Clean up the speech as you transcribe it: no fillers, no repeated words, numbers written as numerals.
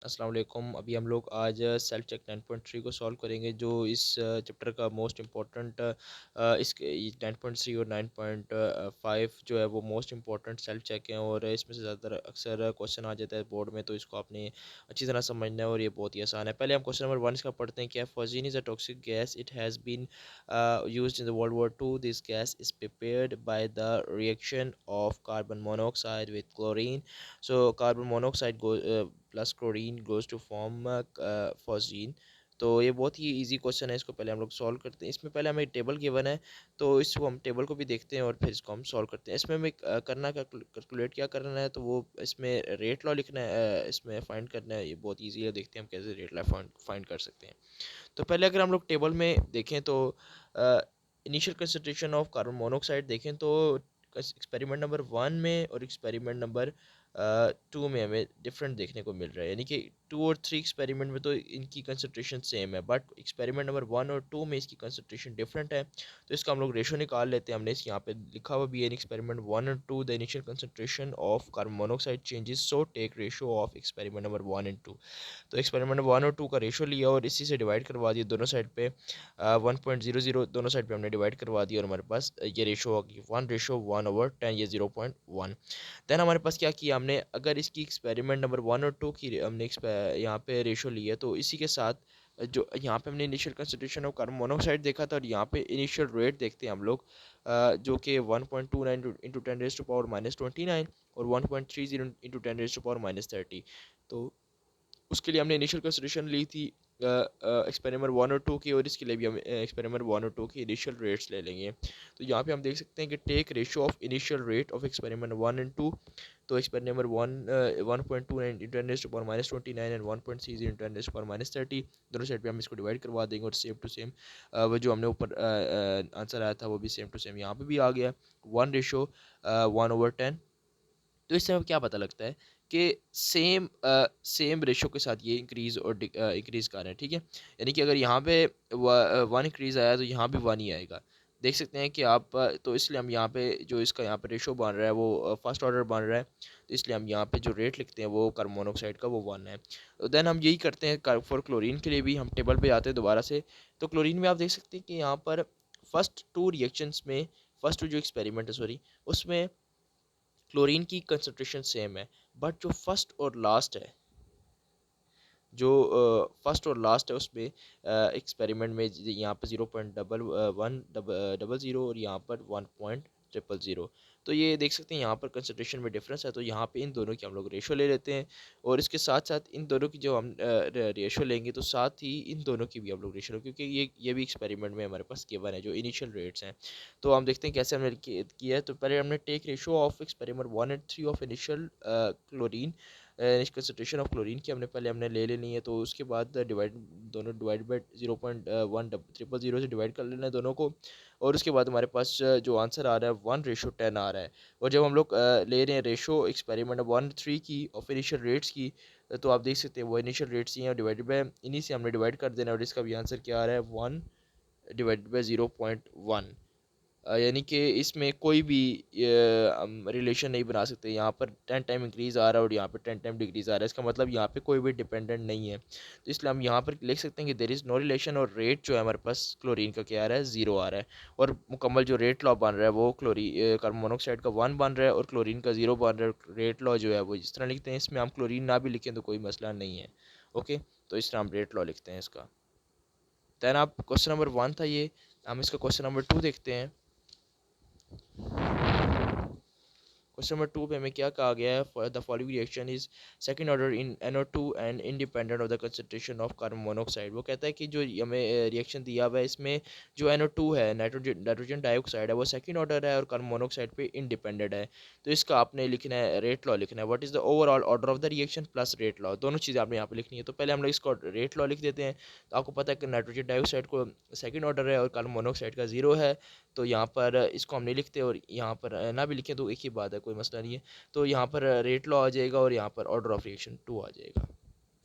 अस्सलाम वालेकुम। अभी हम लोग आज सेल्फ चेक 9.3 को सॉल्व करेंगे, जो इस चैप्टर का मोस्ट इम्पोर्टेंट इसके 9.3 और 9.5 जो है वो मोस्ट इम्पोर्टेंट सेल्फ चेक हैं और इसमें से ज़्यादातर अक्सर क्वेश्चन आ जाता है बोर्ड में, तो इसको आपने अच्छी तरह समझना है और ये बहुत ही आसान है। पहले हम क्वेश्चन नंबर 1 इसका पढ़ते हैं। क्या phosgene is a toxic gas, it has been used in the world war two, this gas is prepared by the reaction of carbon monoxide with chlorine. So carbon monoxide plus chlorine goes to form phosgene। तो ये बहुत ही easy question है, इसको पहले हम लोग solve करते हैं। इसमें पहले हमें टेबल गिवन है, तो इसको हम टेबल को भी देखते हैं और फिर इसको हम सॉल्व करते हैं। इसमें हमें करना कैलकुलेट क्या करना है, तो वो इसमें रेट लॉ लिखना है, इसमें फाइंड करना है। ये बहुत ईजी है, देखते हैं हम कैसे रेट लॉ फाइंड कर सकते हैं। तो पहले अगर हम लोग टेबल में देखें तो initial concentration of carbon monoxide देखें तो एक्सपेरिमेंट नंबर 1 में और एक्सपेरिमेंट नंबर 2 में हमें डिफरेंट देखने को मिल रहा है, यानी कि 2 और 3 एक्सपेरिमेंट में तो इनकी कंसनट्रेशन सेम है, बट एक्सपेरिमेंट नंबर 1 और 2 में इसकी कंसनट्रेशन डिफरेंट है। तो इसका हम लोग रेशो निकाल लेते हैं। हमने इस यहाँ पे लिखा हुआ भी है, एक्सपेरिमेंट 1 और 2 the initial concentration of carbon monoxide changes, so take ratio of experiment number 1 and 2। तो एक्सपेरिमेंट 1 और 2 का रेशो लिया और इसी से डिवाइड करवा दिया दोनों साइड पे। 1.00 दोनों साइड पे हमने डिवाइड करवा दिया और हमारे पास ये रेशो आ गई 1:1/10, ये 0.1। दैन हमारे पास क्या किया हमने, अगर इसकी एक्सपेरिमेंट नंबर 1 और 2 की हमने यहाँ पे रेशो लिया, तो इसी के साथ जो यहाँ पे हमने initial concentration of carbon monoxide देखा था और यहाँ पे इनिशियल रेट देखते हैं हम लोग, जो कि 1.29 इंटू 10⁻⁻29 और 1.30 इंटू 10⁻⁻30। तो उसके लिए हमने इनिशियल कंसिडरेशन ली थी एक्सपेरिमेंट 1 और 2 की, और इसके लिए भी हम एक्सपेरिमेंट 1 और 2 की इनिशियल रेट्स ले लेंगे। तो यहाँ पे हम देख सकते हैं कि take ratio of initial rate of experiment 1 and 2। तो experiment number 1.29 into 10⁻⁻29 and 1.30 into 10⁻⁻30, दोनों साइड पे हम इसको डिवाइड करवा देंगे और सेम टू सेम वो जो हमने ऊपर आंसर आया था वो भी सेम टू सेम यहाँ पे भी आ गया, 1:1/10। तो इससे हमें क्या पता लगता है कि सेम रेशो के साथ ये इंक्रीज़ और इंक्रीज़ कर रहे हैं, ठीक है। यानी कि अगर यहाँ पे 1 इंक्रीज़ आया तो यहाँ भी 1 ही आएगा, देख सकते हैं कि आप तो इसलिए हम यहाँ पे जो इसका यहाँ पे रेशो बन रहा है वो फर्स्ट ऑर्डर बन रहा है, तो इसलिए हम यहाँ पे जो रेट लिखते हैं वो कार्बन मोनोऑक्साइड का वो 1 है। तो देन हम यही करते हैं फॉर क्लोरीन के लिए भी, हम टेबल पे आते हैं दोबारा से। तो क्लोरीन में आप देख सकते हैं कि यहाँ पर फर्स्ट टू रिएक्शंस में, फर्स्ट टू जो एक्सपेरिमेंट है सॉरी, उसमें क्लोरीन की कंसंट्रेशन सेम है, बट जो फर्स्ट और लास्ट है, जो फर्स्ट और लास्ट है उसमें एक्सपेरिमेंट में यहाँ पर 0.1100 और यहाँ पर 1.000। तो ये देख सकते हैं यहाँ पर कंसंट्रेशन में डिफरेंस है, तो यहाँ पे इन दोनों की हम लोग रेशो ले लेते हैं और इसके साथ साथ इन दोनों की जो हम रेशो लेंगे तो साथ ही इन दोनों की भी हम लोग रेशो, क्योंकि ये भी एक्सपेरिमेंट में हमारे पास गिवन है जो इनिशियल रेट्स हैं। तो हम देखते हैं कैसे हमने किया है। तो पहले हमने take ratio of experiment 1 and 3 of initial chlorine, concentration of chlorine की हमने ले लेनी है। तो उसके बाद डिवाइड, दोनों डिवाइड बाई 0.100 से डिवाइड कर लेना है दोनों को, और उसके बाद हमारे पास जो आंसर आ रहा है 1:10 आ रहा है। और जब हम लोग ले रहे हैं रेशो एक्सपेरिमेंट 1-3 की और इनिशियल रेट्स की, तो आप देख सकते हैं वो इनिशियल रेट्स ही हैं, डिवाइड बाई इन्हीं से हमने डिवाइड कर देना, और इसका भी आंसर क्या आ रहा है 1/0.1। यानी कि इसमें कोई भी हम रिलेशन नहीं बना सकते। यहाँ पर 10 टाइम इंक्रीज़ आ रहा है और यहाँ पर 10 टाइम डिक्रीज़ आ रहा है, इसका मतलब यहाँ पे कोई भी डिपेंडेंट नहीं है। तो इसलिए हम यहाँ पर लिख सकते हैं कि देयर इज़ नो रिलेशन, और रेट जो है हमारे पास क्लोरीन का क्या आ रहा है, 0 आ रहा है। और मुकम्मल जो रेट लॉ बन रहा है वो कार्बन मोनोऑक्साइड का 1 बन रहा है और क्लोरीन का 0 बन रहा है। रेट लॉ जो है वो इस तरह लिखते हैं, इसमें हम क्लोरीन ना भी लिखें तो कोई मसला नहीं है। ओके, तो इस तरह हम रेट लॉ लिखते हैं इसका। दैन आप क्वेश्चन नंबर 1 था ये, हम इसका क्वेश्चन नंबर 2 देखते हैं। क्वेश्चन नंबर 2 पे हमें क्या कहा गया है, the following reaction is second order in NO2 and independent of the concentration of carbon monoxide. वो कहता है कि जो हमें रिएक्शन दिया हुआ है इसमें जो NO2 है, नाइट्रोजन डाइऑक्साइड है, वो सेकंड ऑर्डर है और कार्बन मोनोऑक्साइड पे इंडिपेंडेंट है। तो इसका आपने लिखना है, रेट लॉ लिखना है, what is the overall order of the reaction plus rate law, दोनों चीज़ें आपने यहाँ पे लिखनी है। तो पहले हम लोग इसको रेट लॉ लिख देते हैं। तो आपको पता है कि नाइट्रोजन डाइऑक्साइड को सेकंड ऑर्डर है और कार्बन मोनोऑक्साइड का 0 है, तो यहाँ पर इसको हम नहीं लिखते और यहाँ पर ना भी लिखें तो एक ही बात है, कोई मसला नहीं है। तो यहाँ पर रेट लॉ आ जाएगा और यहाँ पर ऑर्डर ऑफ रिएक्शन 2 आ जाएगा।